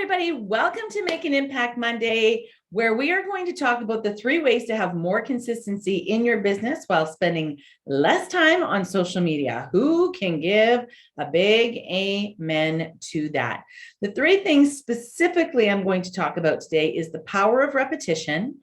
everybody. Welcome to Make an Impact Monday, where we are going to talk about the 3 ways to have more consistency in your business while spending less time on social media. Who can give a big amen to that? The 3 things specifically I'm going to talk about today is the power of repetition,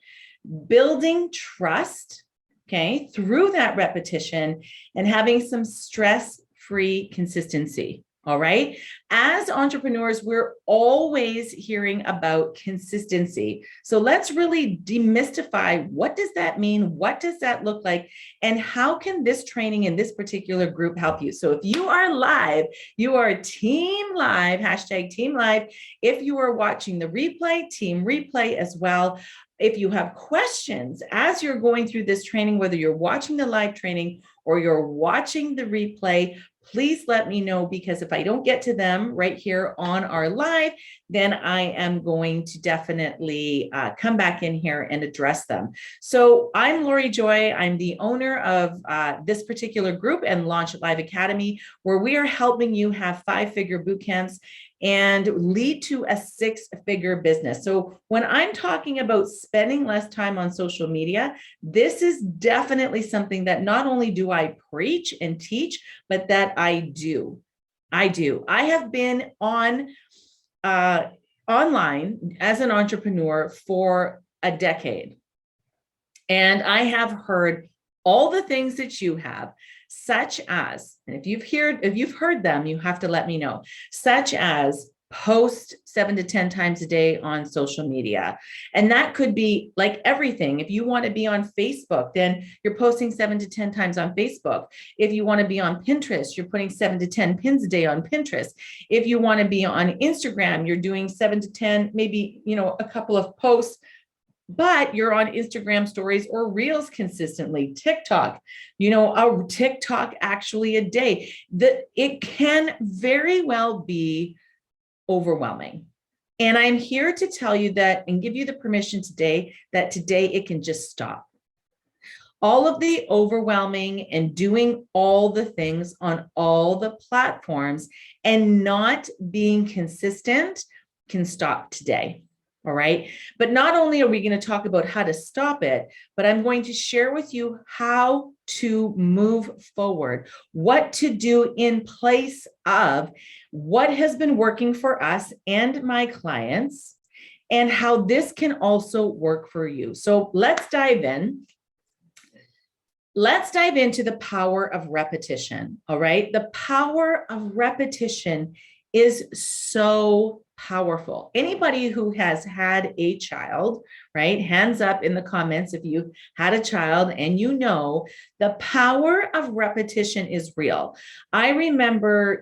building trust, okay, through that repetition, and having some stress-free consistency. All right. As entrepreneurs, we're always hearing about consistency. So let's really demystify, what does that mean? What does that look like? And how can this training in this particular group help you? So if you are live, you are Team Live, hashtag Team Live. If you are watching the replay, Team Replay as well. If you have questions as you're going through this training, whether you're watching the live training or you're watching the replay, please let me know, because if I don't get to them right here on our live, then I am going to definitely come back in here and address them. So I'm Lori Joy. I'm the owner of this particular group and Launch It Live Academy, where we are helping you have 5-figure boot camps and lead to a 6-figure business. So when I'm talking about spending less time on social media, this is definitely something that not only do I preach and teach, but that I do. I have been on online as an entrepreneur for a decade. And I have heard all the things that you have, such as, and if you've heard them, you have to let me know, such as post 7 to 10 times a day on social media. And that could be like everything. If you want to be on Facebook, then you're posting 7 to 10 times on Facebook. If you want to be on Pinterest, you're putting 7 to 10 pins a day on Pinterest. If you want to be on Instagram, you're doing 7 to 10, maybe, a couple of posts, but you're on Instagram stories or reels consistently. TikTok, a TikTok actually a day. That it can very well be overwhelming. And I'm here to tell you that and give you the permission today that today it can just stop. All of the overwhelming and doing all the things on all the platforms and not being consistent can stop today. All right. But not only are we going to talk about how to stop it, but I'm going to share with you how to move forward, what to do in place of what has been working for us and my clients, and how this can also work for you. So let's dive in. Let's dive into the power of repetition. All right. The power of repetition is so powerful. Anybody who has had a child, right? Hands up in the comments if you had a child and the power of repetition is real. I remember,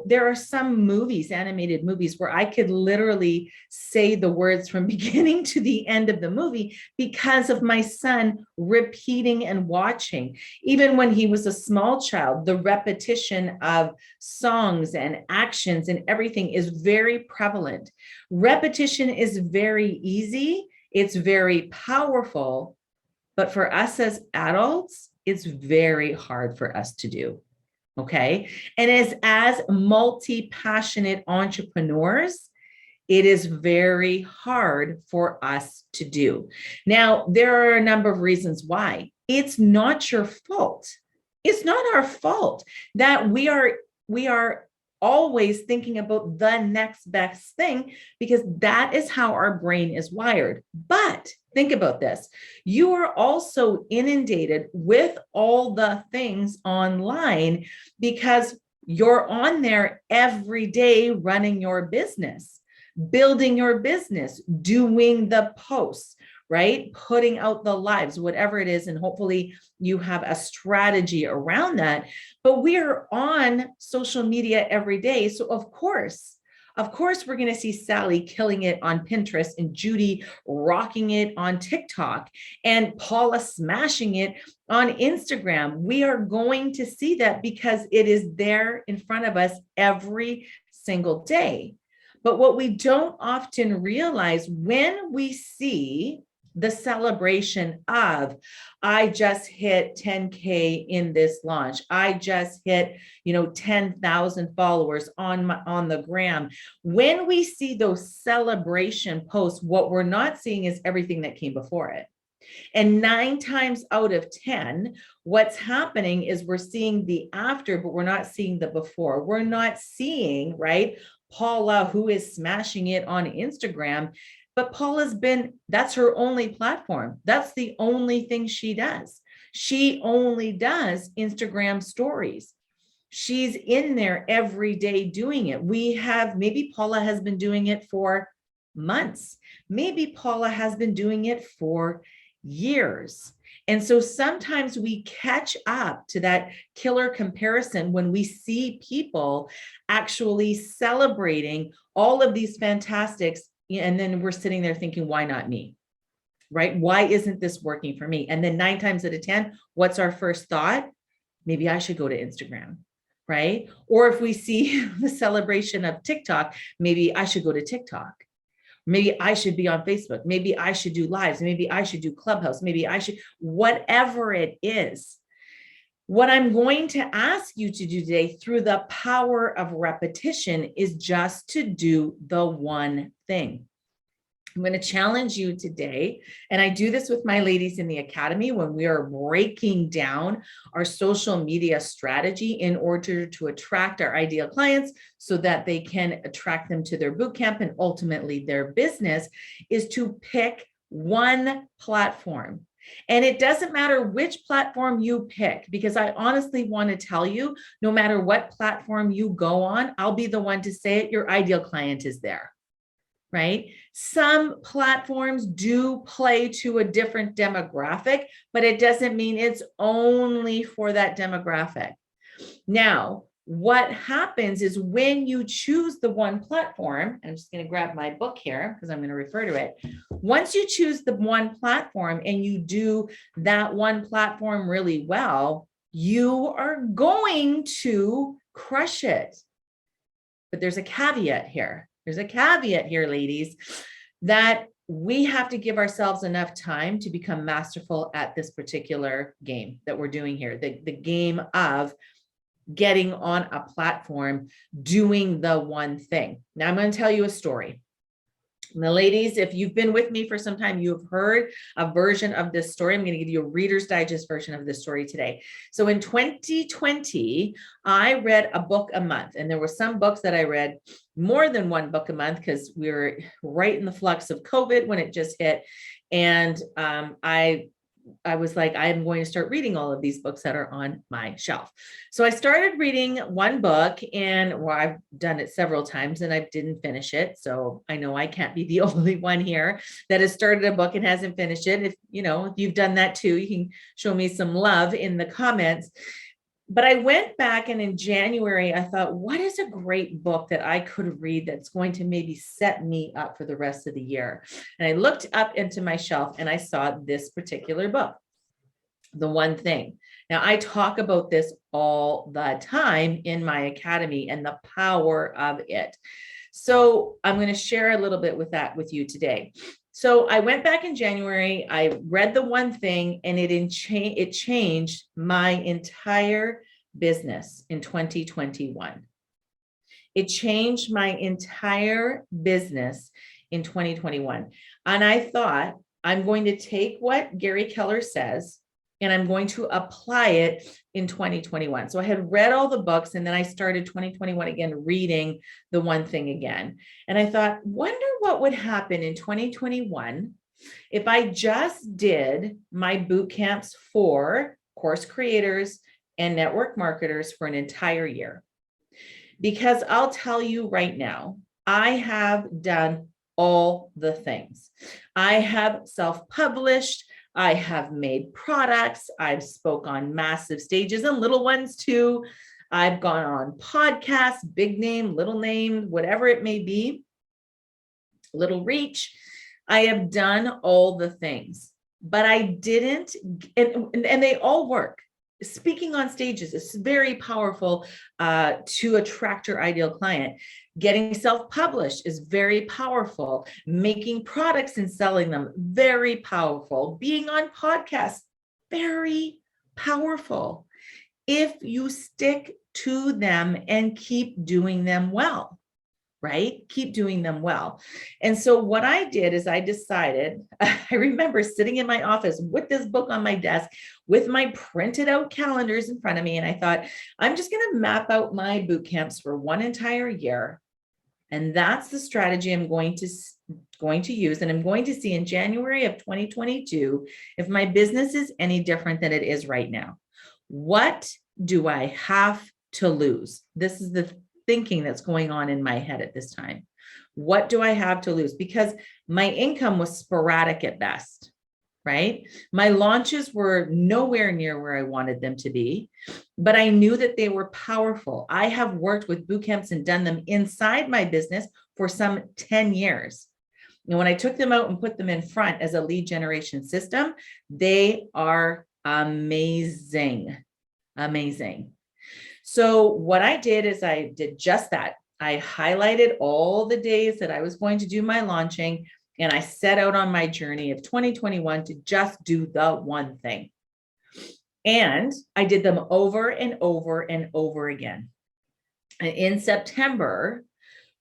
there are some movies, animated movies, where I could literally say the words from beginning to the end of the movie because of my son repeating and watching. Even when he was a small child, the repetition of songs and actions and everything is very prevalent. Repetition is very easy. It's very powerful, but for us as adults, it's very hard for us to do. Okay. And as multi-passionate entrepreneurs, it is very hard for us to do. Now, there are a number of reasons why. It's not your fault. It's not our fault that we are always thinking about the next best thing, because that is how our brain is wired. But think about this. You are also inundated with all the things online because you're on there every day running your business, building your business, doing the posts, right? Putting out the lives, whatever it is. And hopefully you have a strategy around that. But we are on social media every day. So of course, we're going to see Sally killing it on Pinterest and Judy rocking it on TikTok and Paula smashing it on Instagram. We are going to see that because it is there in front of us every single day. But what we don't often realize when we see the celebration of, I just hit 10K in this launch. I just hit, 10,000 followers on the gram. When we see those celebration posts, what we're not seeing is everything that came before it. And 9 times out of 10, what's happening is we're seeing the after, but we're not seeing the before. We're not seeing, right, Paula, who is smashing it on Instagram, but that's her only platform. That's the only thing she does. She only does Instagram stories. She's in there every day doing it. Maybe Paula has been doing it for months. Maybe Paula has been doing it for years. And so sometimes we catch up to that killer comparison when we see people actually celebrating all of these fantastics. And then we're sitting there thinking, why not me? Right? Why isn't this working for me? And then 9 times out of 10, what's our first thought? Maybe I should go to Instagram, right? Or if we see the celebration of TikTok, maybe I should go to TikTok. Maybe I should be on Facebook. Maybe I should do lives. Maybe I should do Clubhouse. Maybe I should, whatever it is. What I'm going to ask you to do today through the power of repetition is just to do the one thing. I'm going to challenge you today, and I do this with my ladies in the academy when we are breaking down our social media strategy in order to attract our ideal clients so that they can attract them to their bootcamp and ultimately their business, is to pick one platform. And it doesn't matter which platform you pick, because I honestly want to tell you, no matter what platform you go on, I'll be the one to say it, your ideal client is there. Right? Some platforms do play to a different demographic, but it doesn't mean it's only for that demographic. Now, what happens is when you choose the one platform, I'm just going to grab my book here because I'm going to refer to it. Once you choose the one platform and you do that one platform really well, you are going to crush it. But there's a caveat here. There's a caveat here, ladies, that we have to give ourselves enough time to become masterful at this particular game that we're doing here, the game of getting on a platform, doing the one thing. Now, I'm going to tell you a story. And the ladies, if you've been with me for some time, you have heard a version of this story. I'm going to give you a Reader's Digest version of this story today. So in 2020, I read a book a month, and there were some books that I read more than one book a month because we were right in the flux of COVID when it just hit. And I was like, I'm going to start reading all of these books that are on my shelf. So I started reading one book, and I've done it several times and I didn't finish it. So I know I can't be the only one here that has started a book and hasn't finished it. If you've done that too, you can show me some love in the comments. But I went back, and in January, I thought, what is a great book that I could read that's going to maybe set me up for the rest of the year? And I looked up into my shelf and I saw this particular book, The One Thing. Now, I talk about this all the time in my academy and the power of it. So I'm going to share a little bit with you today. So I went back in January, I read The One Thing, and it changed my entire business in 2021. It changed my entire business in 2021. And I thought, I'm going to take what Gary Keller says and I'm going to apply it in 2021. So I had read all the books, and then I started 2021 again, reading The One Thing again. And I thought, wonder what would happen in 2021 if I just did my boot camps for course creators and network marketers for an entire year. Because I'll tell you right now, I have done all the things. I have self-published, I have made products, I've spoke on massive stages and little ones too. I've gone on podcasts, big name, little name, whatever it may be, little reach. I have done all the things, but I didn't, and they all work. speaking on stages is very powerful to attract your ideal client. Getting self-published is very powerful. Making products and selling them, very powerful. Being on podcasts, very powerful. If you stick to them and keep doing them well, right? Keep doing them well. And so what I did is I decided, I remember sitting in my office with this book on my desk with my printed out calendars in front of me. And I thought, I'm just going to map out my boot camps for one entire year. And that's the strategy I'm going to use. And I'm going to see in January of 2022 if my business is any different than it is right now. What do I have to lose? This is the thinking that's going on in my head at this time. What do I have to lose? Because my income was sporadic at best, right? My launches were nowhere near where I wanted them to be, but I knew that they were powerful. I have worked with boot camps and done them inside my business for some 10 years. And when I took them out and put them in front as a lead generation system, they are amazing, amazing. So what I did is I did just that. I highlighted all the days that I was going to do my launching, and I set out on my journey of 2021 to just do the one thing. And I did them over and over and over again. And in September,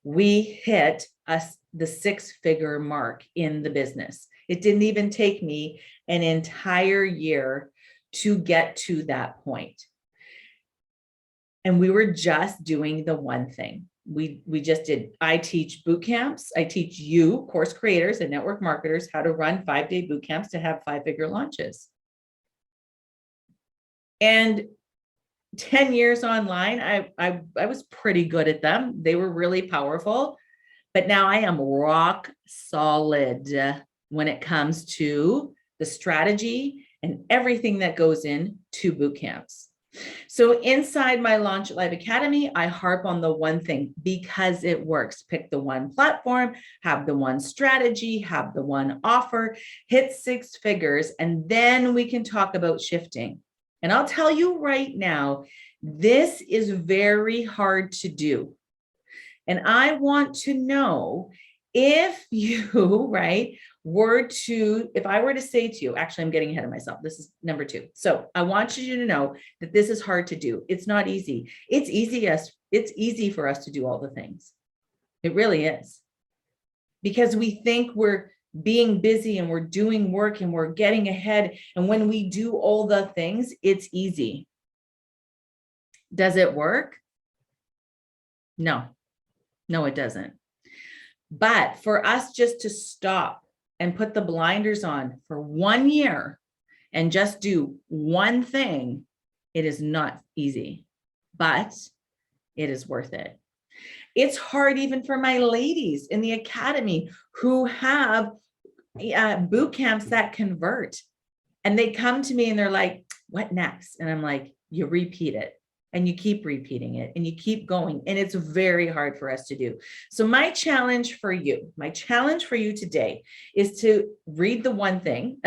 we hit the 6-figure mark in the business. It didn't even take me an entire year to get to that point. And we were just doing the one thing. We just did, I teach boot camps. I teach you, course creators and network marketers, how to run 5-day boot camps to have 5-figure launches. And 10 years online, I was pretty good at them. They were really powerful. But now I am rock solid when it comes to the strategy and everything that goes into boot camps. So inside my Launch It Live Academy, I harp on the one thing because it works. Pick the one platform, have the one strategy, have the one offer, hit 6 figures, and then we can talk about shifting. And I'll tell you right now, this is very hard to do. And I want to know if you, right, if I were to say to you, actually, I'm getting ahead of myself. This is number 2. So I want you to know that this is hard to do. It's not easy. It's easy for us to do all the things. It really is. Because we think we're being busy and we're doing work and we're getting ahead. And when we do all the things, it's easy. Does it work? No, it doesn't. But for us just to stop and put the blinders on for 1 year and just do one thing, it is not easy, but it is worth it. It's hard even for my ladies in the academy who have boot camps that convert. And they come to me and they're like, what next? And I'm like, you repeat it. And you keep repeating it and you keep going. And it's very hard for us to do. So my challenge for you today is to read the one thing,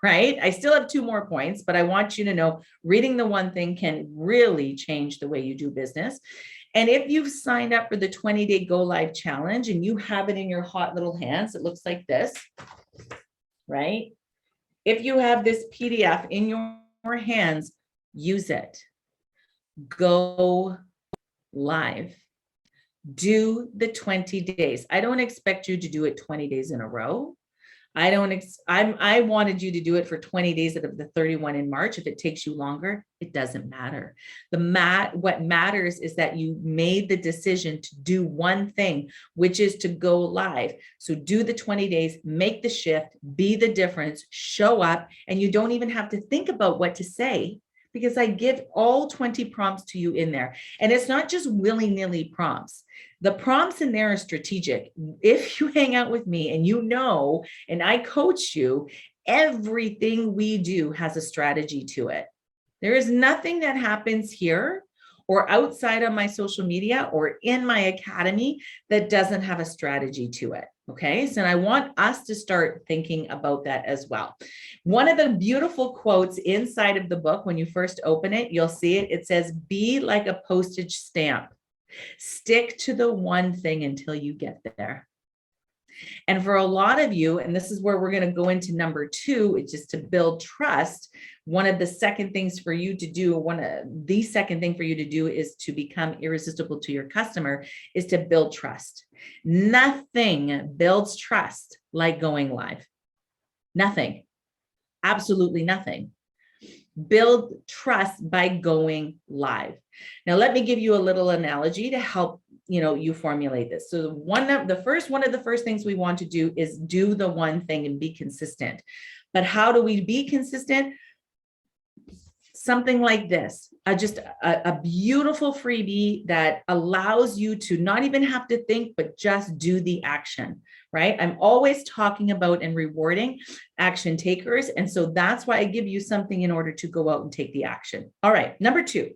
right? I still have 2 more points, but I want you to know reading the one thing can really change the way you do business. And if you've signed up for the 20-day Go Live challenge and you have it in your hot little hands, it looks like this, right? If you have this PDF in your hands, use it. Go live. Do the 20 days. I don't expect you to do it 20 days in a row. I wanted you to do it for 20 days out of the 31 in March. If it takes you longer, it doesn't matter. What matters is that you made the decision to do one thing, which is to go live. So do the 20 days, make the shift, be the difference, show up, and you don't even have to think about what to say, because I give all 20 prompts to you in there. And it's not just willy-nilly prompts. The prompts in there are strategic. If you hang out with me and you know, and I coach you, everything we do has a strategy to it. There is nothing that happens here or outside of my social media or in my academy that doesn't have a strategy to it. Okay, so I want us to start thinking about that as well. One of the beautiful quotes inside of the book, when you first open it, you'll see it. It says, be like a postage stamp. Stick to the one thing until you get there. And for a lot of you, and this is where we're going to go into number 2, it's just to build trust. One of the second things for you to do, the second thing for you to do is to become irresistible to your customer, is to build trust. Nothing builds trust like going live. Nothing. Absolutely nothing. Build trust by going live. Now, let me give you a little analogy to help you formulate this. So one of the first things we want to do is do the one thing and be consistent. But how do we be consistent? Something like this, just a beautiful freebie that allows you to not even have to think, but just do the action, right? I'm always talking about and rewarding action takers. And so that's why I give you something in order to go out and take the action. All right, number two,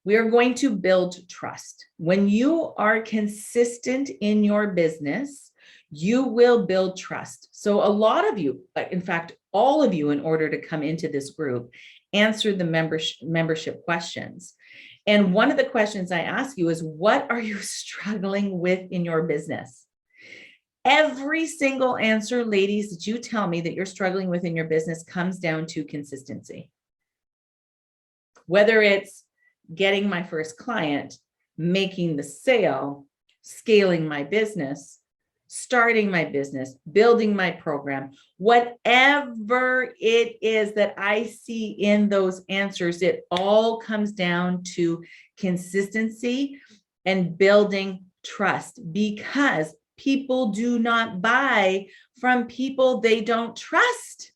we are going to build trust. When you are consistent in your business, you will build trust. So a lot of you, in fact, all of you, in order to come into this group, answer the membership questions. And one of the questions I ask you is, what are you struggling with in your business? Every single answer, ladies, that you tell me that you're struggling with in your business comes down to consistency. Whether it's getting my first client, making the sale, scaling my business, starting my business, building my program, whatever it is that I see in those answers, it all comes down to consistency and building trust, because people do not buy from people they don't trust.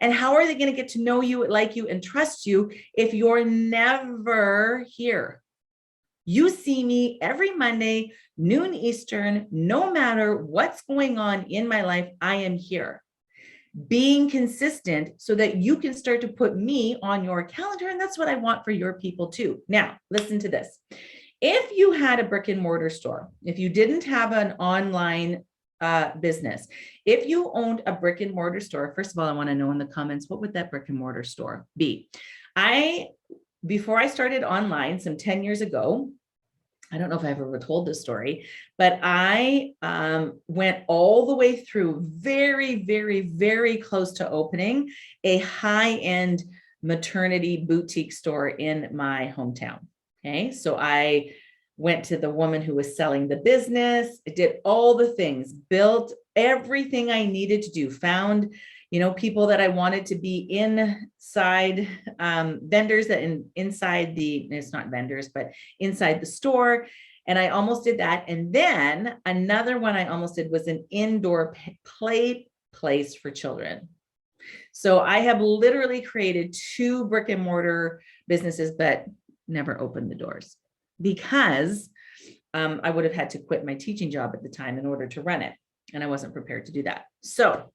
And how are they going to get to know you, like you, and trust you if you're never here? You see me every Monday, noon Eastern, no matter what's going on in my life, I am here. Being consistent so that you can start to put me on your calendar. And that's what I want for your people too. Now, listen to this. If you had a brick and mortar store, if you didn't have an online business, if you owned a brick and mortar store, first of all, I want to know in the comments, what would that brick and mortar store be? Before I started online some 10 years ago, I don't know if I've ever told this story, but I went all the way through very, very, very close to opening a high-end maternity boutique store in my hometown. Okay, so I went to the woman who was selling the business. I did all the things, built everything I needed to do, found people that I wanted to be inside, vendors that inside it's not vendors, but inside the store. And I almost did that. And then another one I almost did was an indoor play place for children. So I have literally created 2 brick and mortar businesses, but never opened the doors because I would have had to quit my teaching job at the time in order to run it. And I wasn't prepared to do that. So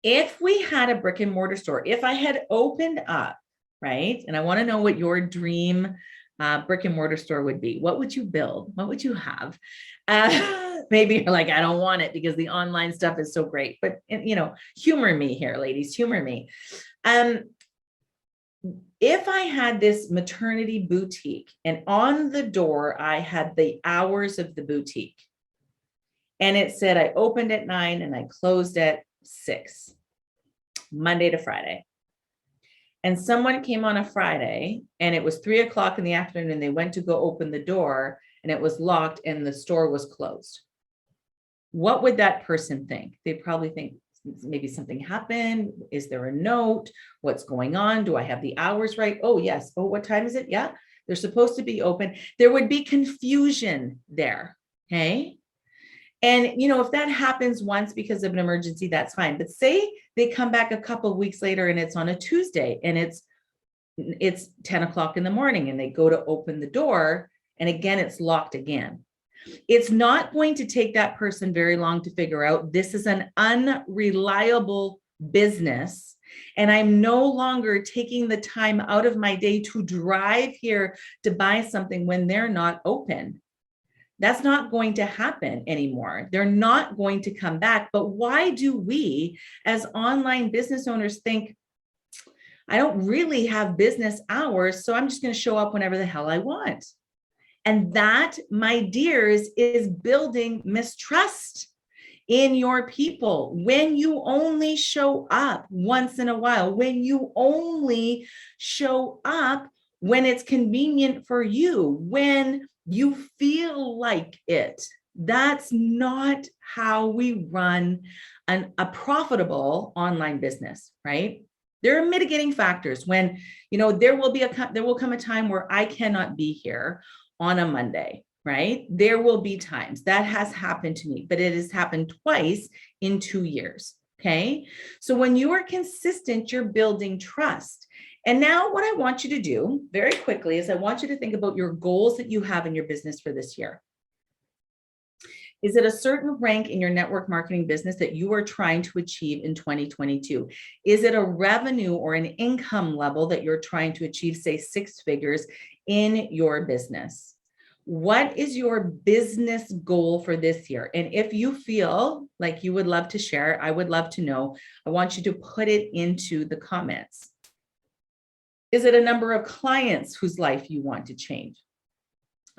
if we had a brick and mortar store, if I had opened up, right? And I want to know what your dream brick and mortar store would be. What would you build? What would you have? Maybe you're like, I don't want it because the online stuff is so great, but humor me here, ladies, humor me. If I had this maternity boutique and on the door, I had the hours of the boutique and it said, I opened at 9 and I closed at 6, Monday to Friday. And someone came on a Friday and it was 3 o'clock in the afternoon and they went to go open the door and it was locked and the store was closed. What would that person think? They'd probably think maybe something happened. Is there a note? What's going on? Do I have the hours right? Oh, yes. Oh, what time is it? Yeah, they're supposed to be open. There would be confusion there. Okay. And, if that happens once because of an emergency, that's fine. But say they come back a couple of weeks later and it's on a Tuesday and it's 10 o'clock in the morning and they go to open the door and again, it's locked again. It's not going to take that person very long to figure out this is an unreliable business. And I'm no longer taking the time out of my day to drive here to buy something when they're not open. That's not going to happen anymore. They're not going to come back. But why do we as online business owners think, I don't really have business hours, so I'm just going to show up whenever the hell I want? And that, my dears, is building mistrust in your people. When you only show up once in a while, when you only show up when it's convenient for you, when you feel like it. That's not how we run a profitable online business, right? There are mitigating factors when, there will come a time where I cannot be here on a Monday, right? There will be times that has happened to me, but it has happened twice in 2 years. Okay. So when you are consistent, you're building trust. And now what I want you to do very quickly is I want you to think about your goals that you have in your business for this year. Is it a certain rank in your network marketing business that you are trying to achieve in 2022? Is it a revenue or an income level that you're trying to achieve, say 6 figures in your business? What is your business goal for this year? And if you feel like you would love to share, I would love to know. I want you to put it into the comments. Is it a number of clients whose life you want to change?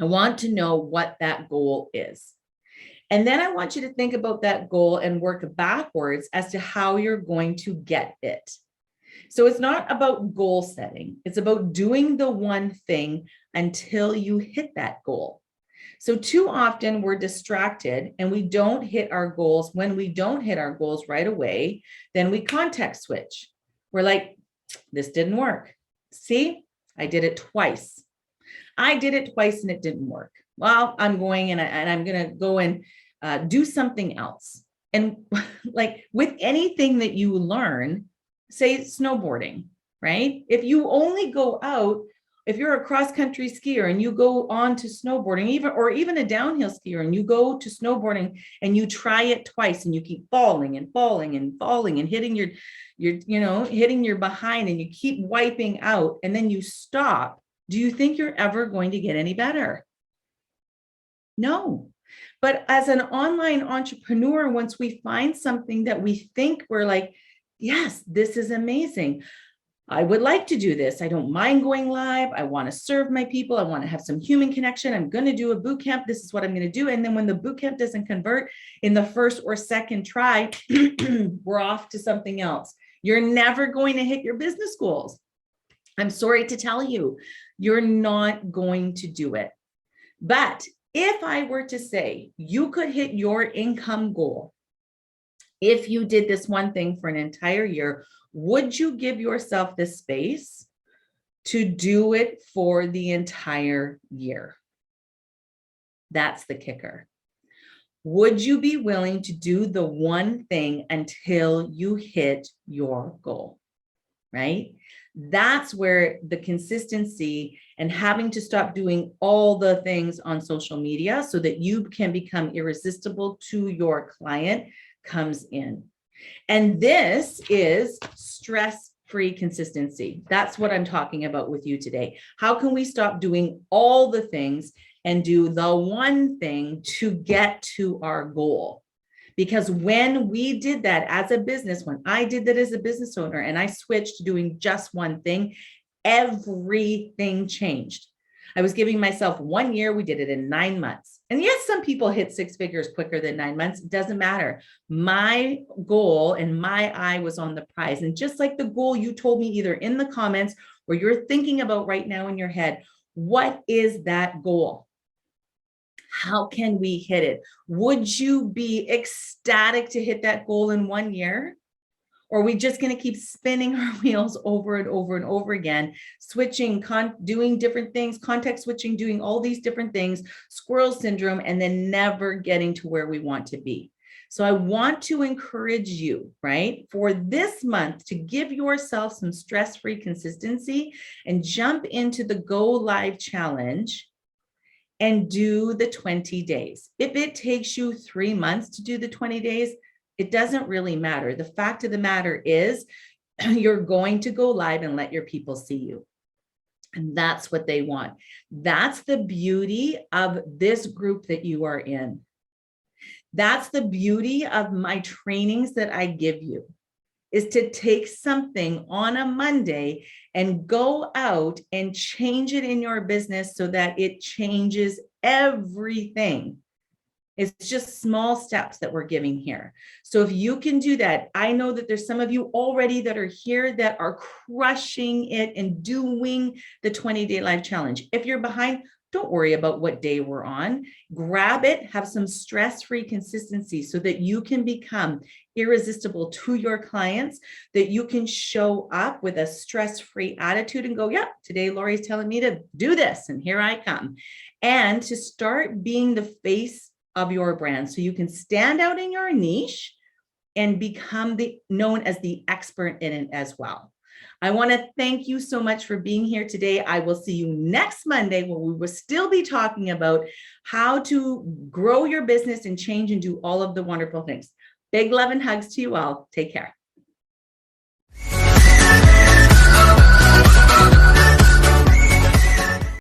I want to know what that goal is. And then I want you to think about that goal and work backwards as to how you're going to get it. So it's not about goal setting. It's about doing the one thing until you hit that goal. So too often we're distracted and we don't hit our goals. When we don't hit our goals right away, then we context switch. We're like, this didn't work. See, I did it twice. I did it twice and it didn't work. Well, I'm going and I'm going to go and do something else. And like with anything that you learn, say snowboarding, right? If you only go out, if you're a cross-country skier and you go on to snowboarding, even a downhill skier, and you go to snowboarding and you try it twice and you keep falling and falling and falling and hitting hitting your behind and you keep wiping out and then you stop, do you think you're ever going to get any better? No. But as an online entrepreneur, once we find something that we think we're like, yes, this is amazing. I would like to do this. I don't mind going live. I want to serve my people. I want to have some human connection. I'm going to do a boot camp. This is what I'm going to do. And then when the boot camp doesn't convert in the first or second try, we're off to something else. You're never going to hit your business goals. I'm sorry to tell you, you're not going to do it. But if I were to say you could hit your income goal if you did this one thing for an entire year, would you give yourself the space to do it for the entire year? That's the kicker. Would you be willing to do the one thing until you hit your goal, right? That's where the consistency and having to stop doing all the things on social media so that you can become irresistible to your client comes in. And this is stress-free consistency. That's what I'm talking about with you today. How can we stop doing all the things and do the one thing to get to our goal? Because when we did that as a business, when I did that as a business owner and I switched to doing just one thing, everything changed. I was giving myself 1 year. We did it in 9 months. And yes, some people hit 6 figures quicker than 9 months. It doesn't matter. My goal and my eye was on the prize. And just like the goal you told me either in the comments or you're thinking about right now in your head, what is that goal? How can we hit it? Would you be ecstatic to hit that goal in 1 year? Or are we just going to keep spinning our wheels over and over and over again, switching, doing different things, context switching, doing all these different things, squirrel syndrome, and then never getting to where we want to be? So I want to encourage you, right, for this month to give yourself some stress-free consistency and jump into the Go Live Challenge and do the 20 days. If it takes you 3 months to do the 20 days, it doesn't really matter. The fact of the matter is you're going to go live and let your people see you. And that's what they want. That's the beauty of this group that you are in. That's the beauty of my trainings that I give you, is to take something on a Monday and go out and change it in your business so that it changes everything. It's just small steps that we're giving here. So if you can do that, I know that there's some of you already that are here that are crushing it and doing the 20-day life challenge. If you're behind, don't worry about what day we're on. Grab it, have some stress-free consistency so that you can become irresistible to your clients, that you can show up with a stress-free attitude and go, yeah, today Lori's telling me to do this, and here I come. And to start being the face of your brand so you can stand out in your niche and become known as the expert in it as well. I want to thank you so much for being here today. I will see you next Monday, where we will still be talking about how to grow your business and change and do all of the wonderful things. Big love and hugs to you all. Take care.